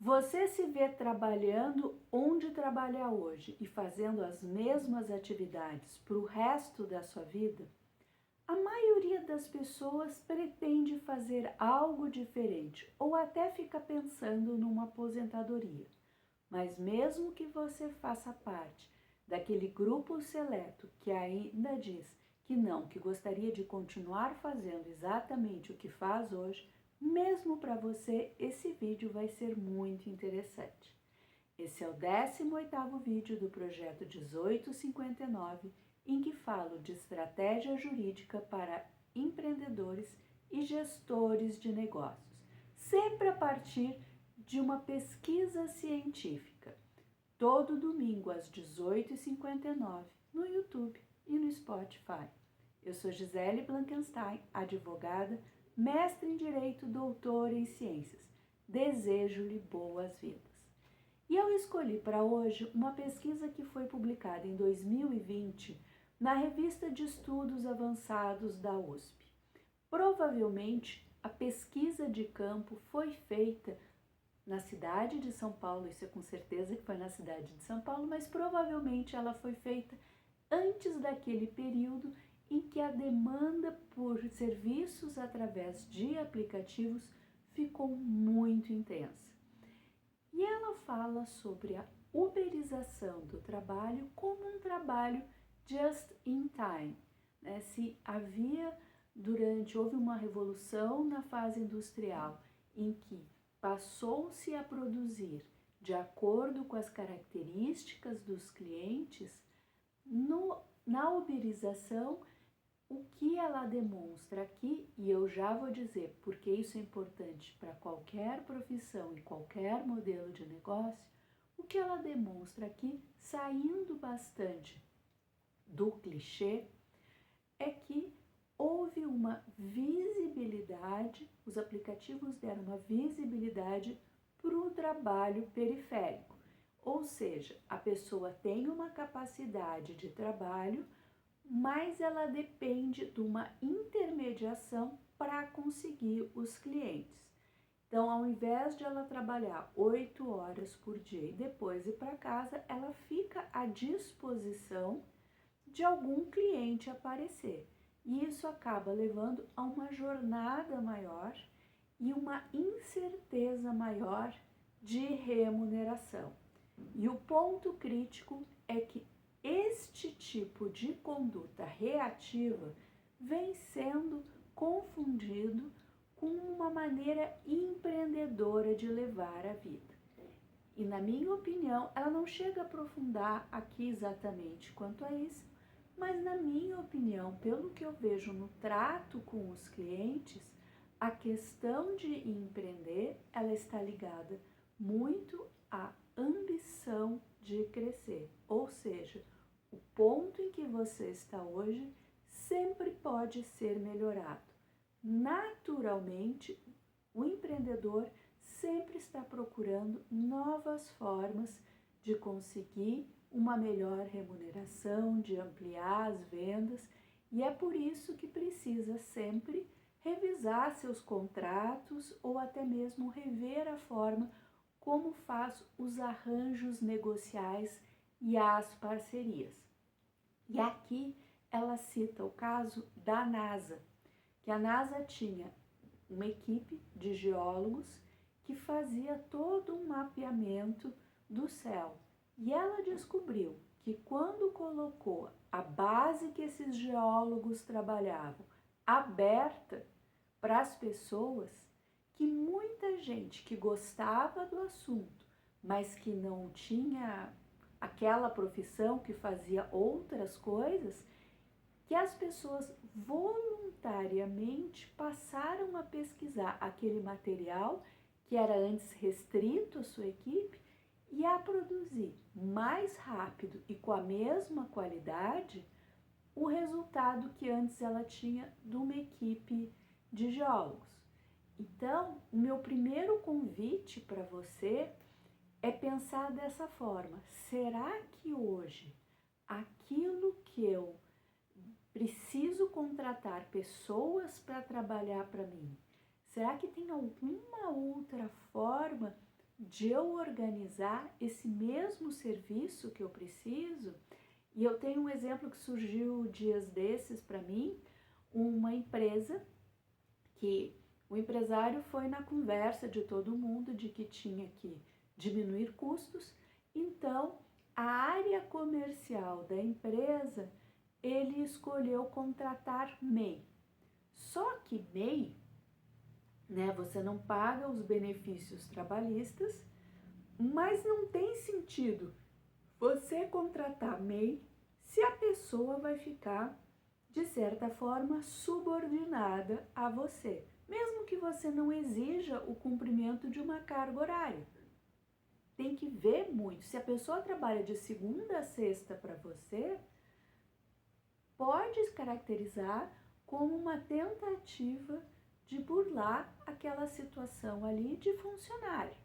Você se vê trabalhando onde trabalha hoje e fazendo as mesmas atividades para o resto da sua vida? A maioria das pessoas pretende fazer algo diferente ou até fica pensando numa aposentadoria. Mas mesmo que você faça parte daquele grupo seleto que ainda diz que não, que gostaria de continuar fazendo exatamente o que faz hoje, mesmo para você, esse vídeo vai ser muito interessante. Esse é o 18º vídeo do projeto 1859, em que falo de estratégia jurídica para empreendedores e gestores de negócios, sempre a partir de uma pesquisa científica. Todo domingo às 18h59 no YouTube e no Spotify. Eu sou Gisele Blankenstein, advogada, mestre em Direito, doutora em Ciências. Desejo-lhe boas-vindas. E eu escolhi para hoje uma pesquisa que foi publicada em 2020 na Revista de Estudos Avançados da USP. Provavelmente, a pesquisa de campo foi feita na cidade de São Paulo, isso é com certeza que foi na cidade de São Paulo, mas provavelmente ela foi feita antes daquele período em que a demanda por serviços através de aplicativos ficou muito intensa. E ela fala sobre a uberização do trabalho como um trabalho just in time. Se houve uma revolução na fase industrial em que passou-se a produzir de acordo com as características dos clientes, na uberização, o que ela demonstra aqui, e eu já vou dizer porque isso é importante para qualquer profissão e qualquer modelo de negócio, o que ela demonstra aqui, saindo bastante do clichê, é que houve uma visibilidade, os aplicativos deram uma visibilidade para o trabalho periférico. Ou seja, a pessoa tem uma capacidade de trabalho, mas ela depende de uma intermediação para conseguir os clientes. Então, ao invés de ela trabalhar 8 horas por dia e depois ir para casa, ela fica à disposição de algum cliente aparecer. E isso acaba levando a uma jornada maior e uma incerteza maior de remuneração. E o ponto crítico é que este tipo de conduta reativa vem sendo confundido com uma maneira empreendedora de levar a vida. E na minha opinião, ela não chega a aprofundar aqui exatamente quanto a isso, mas na minha opinião, pelo que eu vejo no trato com os clientes, a questão de empreender, ela está ligada muito à ambição de crescer. Ou seja, o ponto em que você está hoje sempre pode ser melhorado. Naturalmente, o empreendedor sempre está procurando novas formas de conseguir uma melhor remuneração, de ampliar as vendas, e é por isso que precisa sempre revisar seus contratos ou até mesmo rever a forma como faz os arranjos negociais e as parcerias. E aqui ela cita o caso da NASA, que a NASA tinha uma equipe de geólogos que fazia todo um mapeamento do céu. E ela descobriu que quando colocou a base que esses geólogos trabalhavam aberta para as pessoas, que muita gente que gostava do assunto, mas que não tinha aquela profissão, que fazia outras coisas, que as pessoas voluntariamente passaram a pesquisar aquele material que era antes restrito à sua equipe e a produzir mais rápido e com a mesma qualidade o resultado que antes ela tinha de uma equipe de geólogos. Então, o meu primeiro convite para você é pensar dessa forma: será que hoje aquilo que eu preciso contratar pessoas para trabalhar para mim, será que tem alguma outra forma de eu organizar esse mesmo serviço que eu preciso. E eu tenho um exemplo que surgiu dias desses para mim, uma empresa que o empresário foi na conversa de todo mundo de que tinha que diminuir custos, então a área comercial da empresa ele escolheu contratar MEI. Só que MEI, né, você não paga os benefícios trabalhistas, mas não tem sentido você contratar MEI se a pessoa vai ficar, de certa forma, subordinada a você, mesmo que você não exija o cumprimento de uma carga horária. Tem que ver muito. Se a pessoa trabalha de segunda a sexta para você, pode caracterizar como uma tentativa de burlar aquela situação ali de funcionário.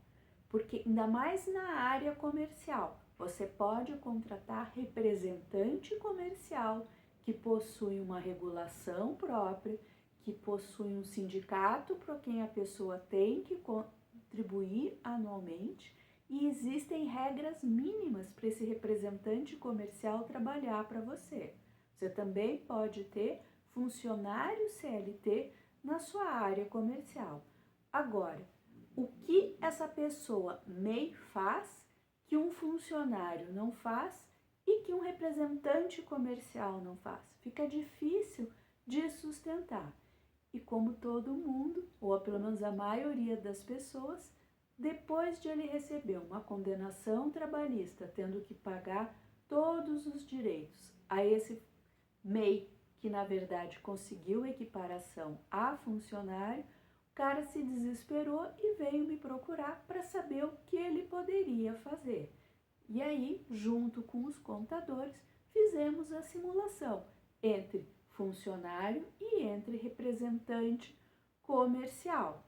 Porque ainda mais na área comercial, você pode contratar representante comercial que possui uma regulação própria, que possui um sindicato para quem a pessoa tem que contribuir anualmente, e existem regras mínimas para esse representante comercial trabalhar para você. Você também pode ter funcionário CLT na sua área comercial. Agora, o que essa pessoa MEI faz que um funcionário não faz e que um representante comercial não faz? Fica difícil de sustentar. E como todo mundo, ou pelo menos a maioria das pessoas, depois de ele receber uma condenação trabalhista, tendo que pagar todos os direitos a esse MEI, que na verdade conseguiu equiparação a funcionário, o cara se desesperou e veio me procurar para saber o que ele poderia fazer. E aí, junto com os contadores, fizemos a simulação entre funcionário e entre representante comercial.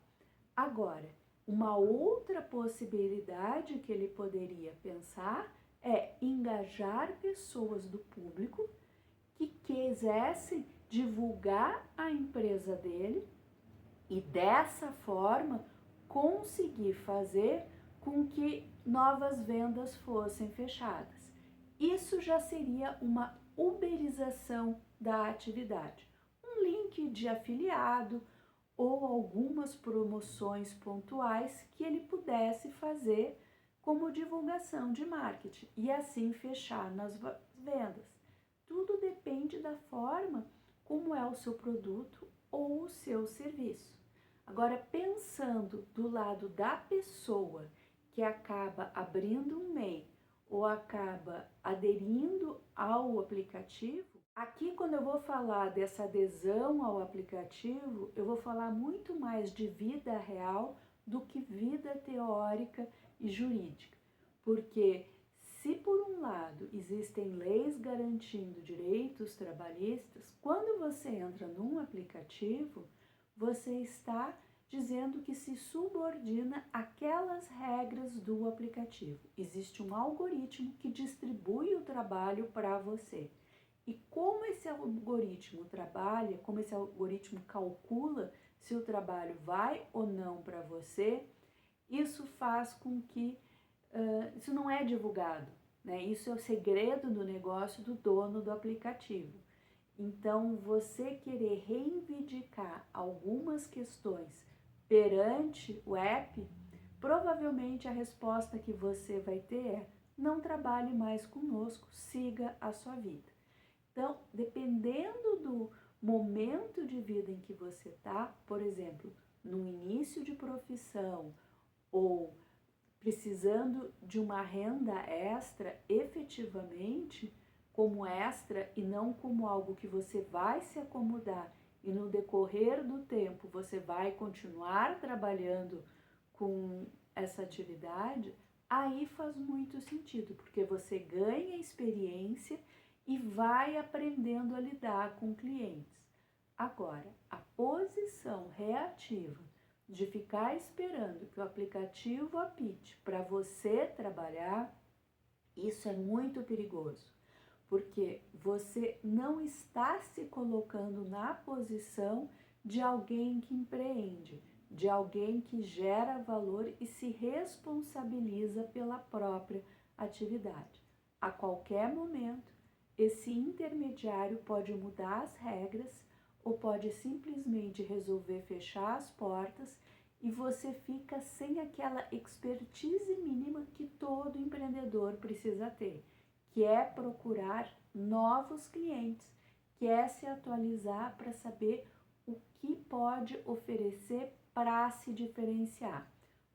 Agora, uma outra possibilidade que ele poderia pensar é engajar pessoas do público que quisessem divulgar a empresa dele e dessa forma conseguir fazer com que novas vendas fossem fechadas. Isso já seria uma uberização da atividade. Um link de afiliado ou algumas promoções pontuais que ele pudesse fazer como divulgação de marketing e assim fechar nas vendas. Tudo depende da forma como é o seu produto ou o seu serviço. Agora, pensando do lado da pessoa que acaba abrindo um MEI ou acaba aderindo ao aplicativo, aqui quando eu vou falar dessa adesão ao aplicativo, eu vou falar muito mais de vida real do que vida teórica e jurídica, porque se por um lado existem leis garantindo direitos trabalhistas, quando você entra num aplicativo, você está dizendo que se subordina àquelas regras do aplicativo. Existe um algoritmo que distribui o trabalho para você. E como esse algoritmo trabalha, como esse algoritmo calcula se o trabalho vai ou não para você, isso faz com que isso não é divulgado, né? Isso é o segredo do negócio do dono do aplicativo. Então, você querer reivindicar algumas questões perante o app, provavelmente a resposta que você vai ter é: não trabalhe mais conosco, siga a sua vida. Então, dependendo do momento de vida em que você está, por exemplo, no início de profissão ou precisando de uma renda extra efetivamente, como extra e não como algo que você vai se acomodar e no decorrer do tempo você vai continuar trabalhando com essa atividade, aí faz muito sentido, porque você ganha experiência e vai aprendendo a lidar com clientes. Agora, a posição reativa de ficar esperando que o aplicativo apite para você trabalhar, isso é muito perigoso, porque você não está se colocando na posição de alguém que empreende, de alguém que gera valor e se responsabiliza pela própria atividade. A qualquer momento, esse intermediário pode mudar as regras ou pode simplesmente resolver fechar as portas e você fica sem aquela expertise mínima que todo empreendedor precisa ter, que é procurar novos clientes, que é se atualizar para saber o que pode oferecer para se diferenciar.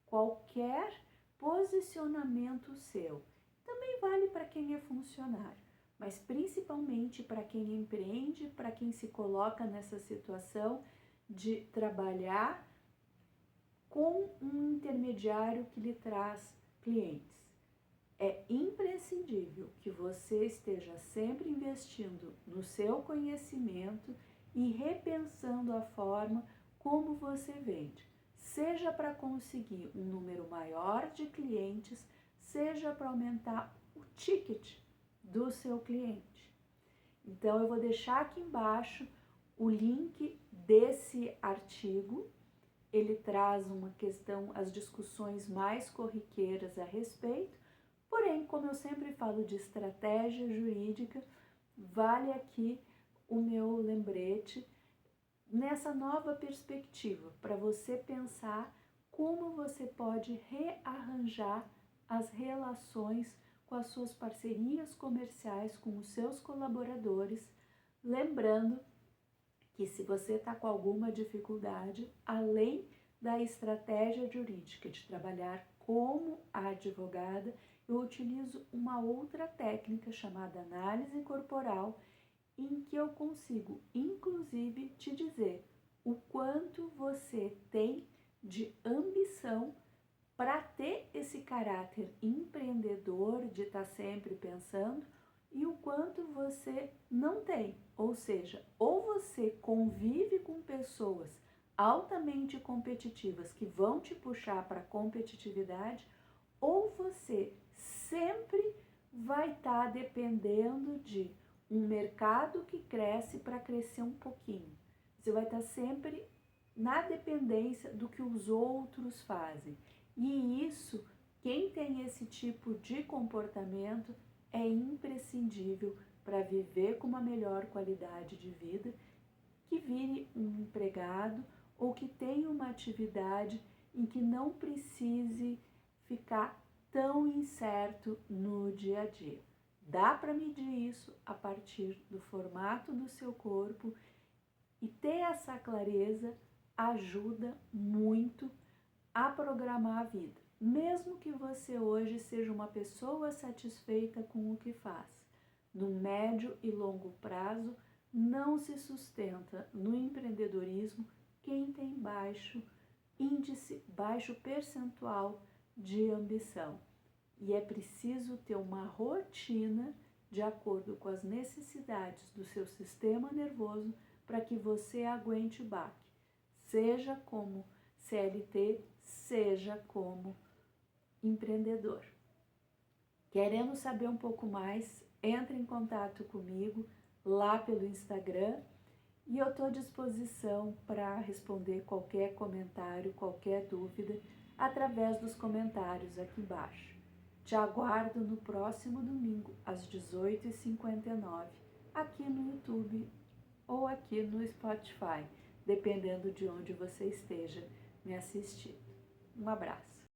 Qualquer posicionamento seu. Também vale para quem é funcionário, mas principalmente para quem empreende, para quem se coloca nessa situação de trabalhar com um intermediário que lhe traz clientes. É imprescindível que você esteja sempre investindo no seu conhecimento e repensando a forma como você vende, seja para conseguir um número maior de clientes, seja para aumentar o ticket do seu cliente. Então, eu vou deixar aqui embaixo o link desse artigo. Ele traz uma questão, as discussões mais corriqueiras a respeito, porém, como eu sempre falo de estratégia jurídica, vale aqui o meu lembrete nessa nova perspectiva, para você pensar como você pode rearranjar as relações com as suas parcerias comerciais, com os seus colaboradores, lembrando que se você está com alguma dificuldade, além da estratégia jurídica de trabalhar como advogada, eu utilizo uma outra técnica chamada análise corporal, em que eu consigo, inclusive, te dizer o quanto você tem de ambição para ter esse caráter empreendedor de estar sempre pensando e o quanto você não tem. Ou seja, ou você convive com pessoas altamente competitivas que vão te puxar para a competitividade, ou você sempre vai estar dependendo de um mercado que cresce para crescer um pouquinho. Você vai estar sempre na dependência do que os outros fazem. E isso, quem tem esse tipo de comportamento, é imprescindível para viver com uma melhor qualidade de vida, que vire um empregado ou que tenha uma atividade em que não precise ficar tão incerto no dia a dia. Dá para medir isso a partir do formato do seu corpo e ter essa clareza ajuda muito a programar a vida. Mesmo que você hoje seja uma pessoa satisfeita com o que faz, no médio e longo prazo não se sustenta no empreendedorismo quem tem baixo índice, baixo percentual de ambição. E é preciso ter uma rotina de acordo com as necessidades do seu sistema nervoso para que você aguente o baque, seja como CLT, seja como empreendedor. Querendo saber um pouco mais, entre em contato comigo lá pelo Instagram e eu estou à disposição para responder qualquer comentário, qualquer dúvida, através dos comentários aqui embaixo. Te aguardo no próximo domingo, às 18h59, aqui no YouTube ou aqui no Spotify, dependendo de onde você esteja me assistindo. Um abraço.